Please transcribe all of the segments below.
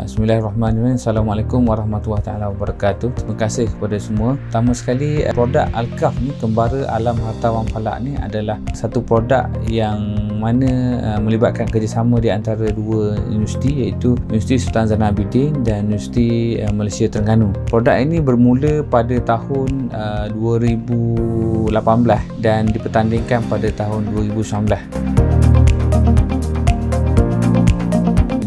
Bismillahirrahmanirrahim. Assalamualaikum warahmatullahi taala wabarakatuh. Terima kasih kepada semua. Pertama sekali, produk Al-Kahf ni, Kembara Alam Hartawan Falak ni adalah satu produk yang mana melibatkan kerjasama di antara dua universiti, iaitu Universiti Sultan Zainal Abidin dan Universiti Malaysia Terengganu. Produk ini bermula pada tahun 2018 dan dipertandingkan pada tahun 2019.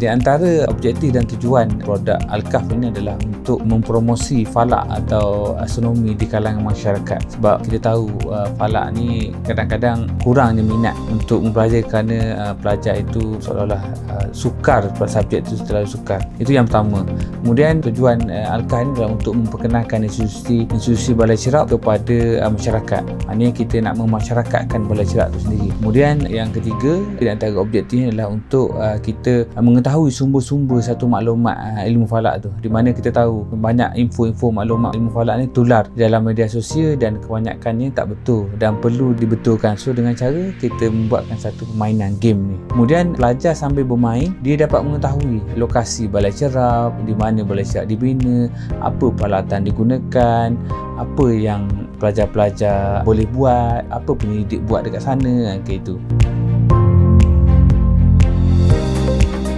Di antara objektif dan tujuan produk Al-Kahf ini adalah untuk mempromosi falak atau astronomi di kalangan masyarakat. Sebab kita tahu falak ni kadang-kadang kurangnya minat untuk mempelajari kerana pelajar itu seolah-olah sukar pada subjek itu, terlalu sukar. Itu yang pertama. Kemudian tujuan Al-Kahf ini adalah untuk memperkenalkan institusi balai cerap kepada masyarakat. Maksudnya kita nak memasyarakatkan balai cerap itu sendiri. Kemudian yang ketiga, di antara objektifnya adalah untuk kita mengetahui sumber-sumber satu maklumat ilmu falak tu, di mana kita tahu banyak info-info maklumat ilmu falak ni tular dalam media sosial dan kebanyakannya tak betul dan perlu dibetulkan. So dengan cara kita membuatkan satu permainan game ni, kemudian pelajar sambil bermain dia dapat mengetahui lokasi balai cerap, di mana balai cerap dibina, apa peralatan digunakan, apa yang pelajar-pelajar boleh buat, apa penyelidik buat dekat sana, kayak itu.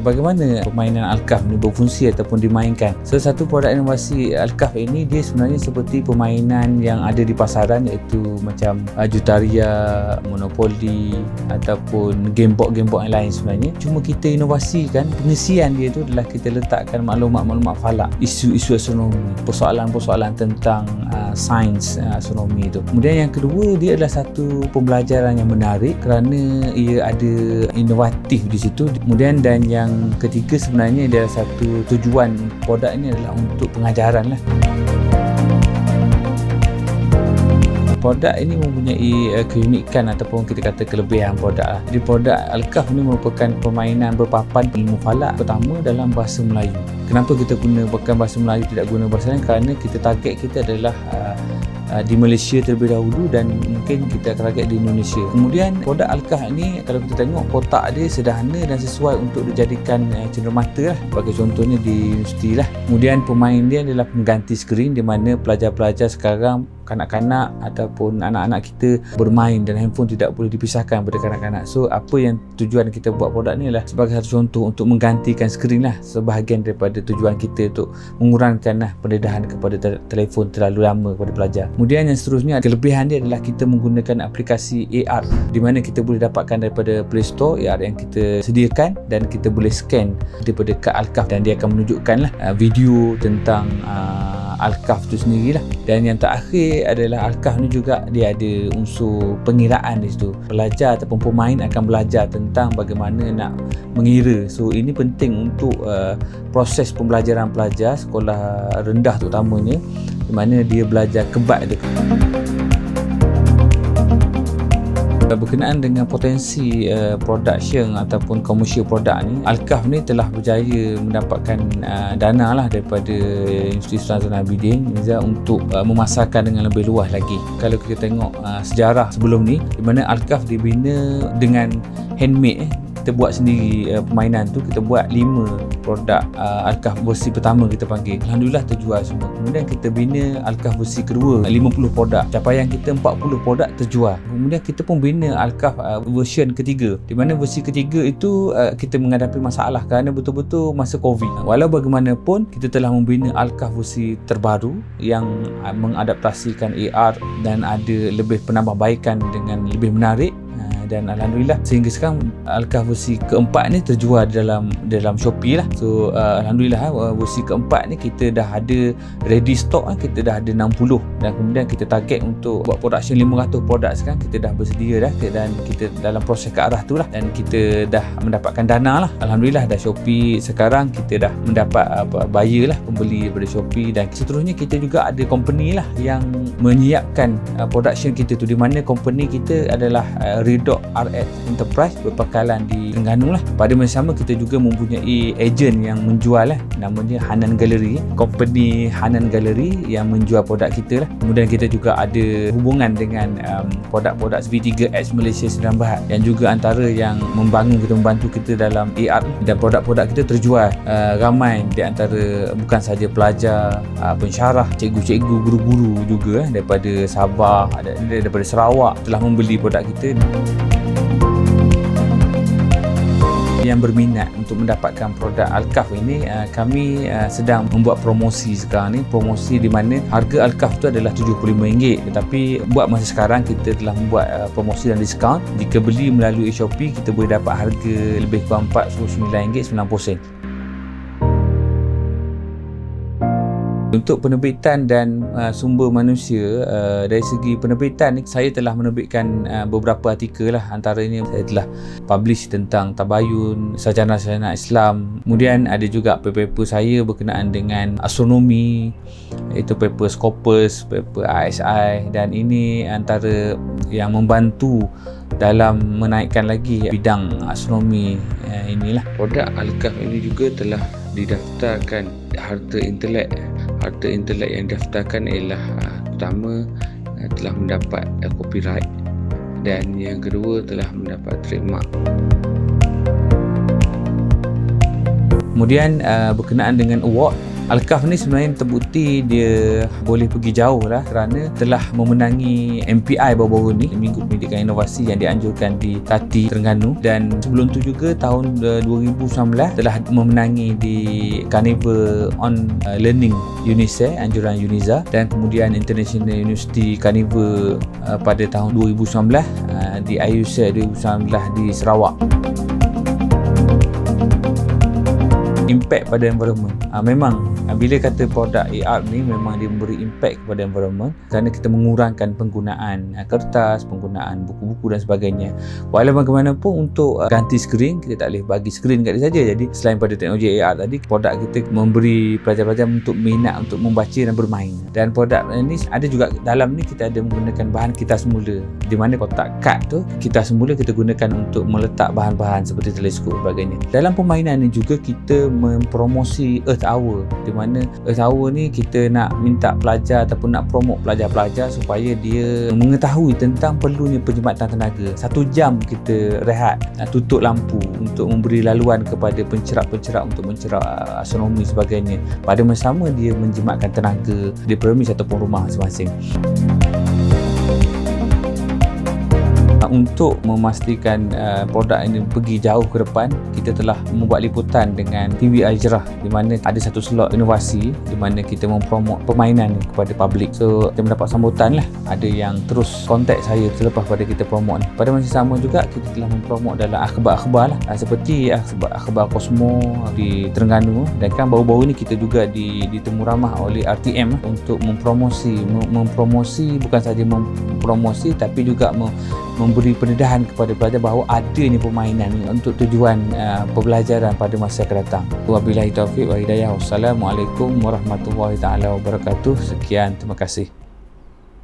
Bagaimana permainan Al-Kahf ni berfungsi ataupun dimainkan? Salah satu produk inovasi Al-Kahf ini, dia sebenarnya seperti permainan yang ada di pasaran, iaitu macam Jutaria, Monopoly ataupun gamebot-gamebot yang lain sebenarnya. Cuma kita inovasikan pengisian dia tu adalah kita letakkan maklumat-maklumat falak, isu-isu astronomi, persoalan-persoalan tentang sains astronomi itu. Kemudian yang kedua, dia adalah satu pembelajaran yang menarik kerana ia ada inovatif di situ. Kemudian dan yang ketiga, sebenarnya adalah satu tujuan produk ini adalah untuk pengajaran lah. Produk ini mempunyai keunikan ataupun kita kata kelebihan produk lah. Jadi produk Al-Kahf ini merupakan permainan berpapan ilmu falak pertama dalam bahasa Melayu. Kenapa kita gunakan bahasa Melayu, tidak guna bahasa lain? Kerana kita target kita adalah di Malaysia terlebih dahulu dan mungkin kita akan target di Indonesia. Kemudian produk Al-Kahf ni, kalau kita tengok kotak dia sederhana dan sesuai untuk dijadikan cenderamata lah. Bagi contohnya di universiti lah. Kemudian pemain dia adalah pengganti skrin, di mana pelajar-pelajar sekarang, kanak-kanak ataupun anak-anak kita bermain dan handphone tidak boleh dipisahkan pada kanak-kanak. So apa yang tujuan kita buat produk ni adalah sebagai satu contoh untuk menggantikan skrin lah, sebahagian daripada tujuan kita untuk mengurangkan pendedahan kepada telefon terlalu lama kepada pelajar. Kemudian yang seterusnya, kelebihan dia adalah kita menggunakan aplikasi AR, di mana kita boleh dapatkan daripada Play Store AR yang kita sediakan, dan kita boleh scan daripada kad Al-Kahf dan dia akan menunjukkan video tentang Al-Kahf tu sendirilah. Dan yang terakhir adalah Al-Kahf ni juga dia ada unsur pengiraan di situ. Pelajar ataupun pemain akan belajar tentang bagaimana nak mengira. So ini penting untuk proses pembelajaran pelajar sekolah rendah terutamanya, di mana dia belajar kebat dia. Berkenaan dengan potensi production ataupun commercial produk ni, Al-Kahf ni telah berjaya mendapatkan dana lah daripada Universiti Sultan Zainal Abidin untuk memasarkan dengan lebih luas lagi. Kalau kita tengok sejarah sebelum ni, di mana Al-Kahf dibina dengan handmade, kita buat sendiri permainan tu. Kita buat 5 produk Al-Kahf versi pertama, kita panggil. Alhamdulillah terjual semua. Kemudian kita bina Al-Kahf versi kedua, 50 produk. Capaian kita 40 produk terjual. Kemudian kita pun bina Al-Kahf version ketiga, di mana versi ketiga itu kita menghadapi masalah kerana betul-betul masa Covid. Walau bagaimanapun, kita telah membina Al-Kahf versi terbaru yang mengadaptasikan AR dan ada lebih penambahbaikan dengan lebih menarik. Dan alhamdulillah sehingga sekarang Al-Kahf versi keempat ni terjual dalam Shopee lah. So alhamdulillah versi keempat ni kita dah ada ready stock, kita dah ada 60, dan kemudian kita target untuk buat production 500 produk sekarang. Kita dah bersedia dah dan kita dalam proses ke arah tu lah, dan kita dah mendapatkan dana lah. Alhamdulillah dah Shopee sekarang kita dah mendapat buyer lah, pembeli daripada Shopee, dan seterusnya kita juga ada company lah yang menyiapkan production kita tu, di mana company kita adalah Redux RX Enterprise berpangkalan di Terengganu lah. Pada masa sama kita juga mempunyai ejen yang menjual lah, namanya Hanan Gallery, company Hanan Gallery yang menjual produk kita lah. Kemudian kita juga ada hubungan dengan produk-produk V3X Malaysia Sembilan Berhad yang juga antara yang membantu kita dalam AR, dan produk-produk kita terjual ramai di antara bukan saja pelajar, pensyarah, cikgu-cikgu, guru-guru juga daripada Sabah, daripada Sarawak telah membeli produk kita. Yang berminat untuk mendapatkan produk Alkaf ini, kami sedang membuat promosi sekarang ni. Promosi di mana harga Alkaf tu adalah RM75, tetapi buat masa sekarang kita telah membuat promosi dan diskaun. Jika beli melalui Shopee, kita boleh dapat harga lebih kurang RM49.90. Untuk penerbitan dan sumber manusia, dari segi penerbitan ni, saya telah menerbitkan beberapa artikel lah. Antaranya saya telah publish tentang tabayun, sarjana-sarjana Islam. Kemudian ada juga paper saya berkenaan dengan astronomi, iaitu paper Scopus, paper ASI, dan ini antara yang membantu dalam menaikkan lagi bidang astronomi inilah. Produk Alkaf ini juga telah didaftarkan harta intelek. Harta intelek yang didaftarkan ialah pertama telah mendapat copyright, dan yang kedua telah mendapat trademark. Kemudian berkenaan dengan award, Alkaf ni sebenarnya terbukti dia boleh pergi jauh lah kerana telah memenangi MPI baru-baru ni, Minggu Pendidikan Inovasi yang dianjurkan di Tati, Terengganu, dan sebelum tu juga tahun 2019 telah memenangi di Carnival on Learning UNISA, anjuran UNISA, dan kemudian International University Carnival pada tahun 2019 di IUSA 2019 di Sarawak. Impact pada environment, memang bila kata produk AR ni memang dia memberi impact kepada environment kerana kita mengurangkan penggunaan kertas, penggunaan buku-buku dan sebagainya. Walau bagaimanapun untuk ganti skrin, kita tak boleh bagi skrin kat dia saja. Jadi selain pada teknologi AR tadi, produk kita memberi pelajar-pelajar untuk minat untuk membaca dan bermain. Dan produk ni ada juga dalam ni kita ada menggunakan bahan kitas semula, di mana kotak kad tu kitas semula kita gunakan untuk meletak bahan-bahan seperti teleskop dan sebagainya. Dalam permainan ni juga kita mempromosi Earth Hour, di mana Earth Hour ni kita nak minta pelajar ataupun nak promote pelajar-pelajar supaya dia mengetahui tentang perlunya penjimatan tenaga. 1 jam kita rehat, tutup lampu untuk memberi laluan kepada pencerap-pencerap untuk mencerap astronomi sebagainya. Pada masa sama dia menjimatkan tenaga di premis ataupun rumah masing-masing. Untuk memastikan produk ini pergi jauh ke depan, kita telah membuat liputan dengan TV Al-Jerah, di mana ada satu slot inovasi di mana kita mempromot permainan kepada publik. So kita mendapat sambutan lah, ada yang terus kontak saya selepas pada kita promot ni. Pada masa sama juga kita telah mempromot dalam akhbar-akhbar lah, seperti akhbar Kosmo di Terengganu, dan kan baru-baru ni kita juga ditemu ramah oleh RTM untuk mempromosi bukan saja mempromosi tapi juga memberi pendedahan kepada pelajar bahawa adanya permainan untuk tujuan pembelajaran pada masa akan datang. Wabillahi taufiq wa hidayah. Wassalamualaikum warahmatullahi taala wabarakatuh. Sekian, terima kasih.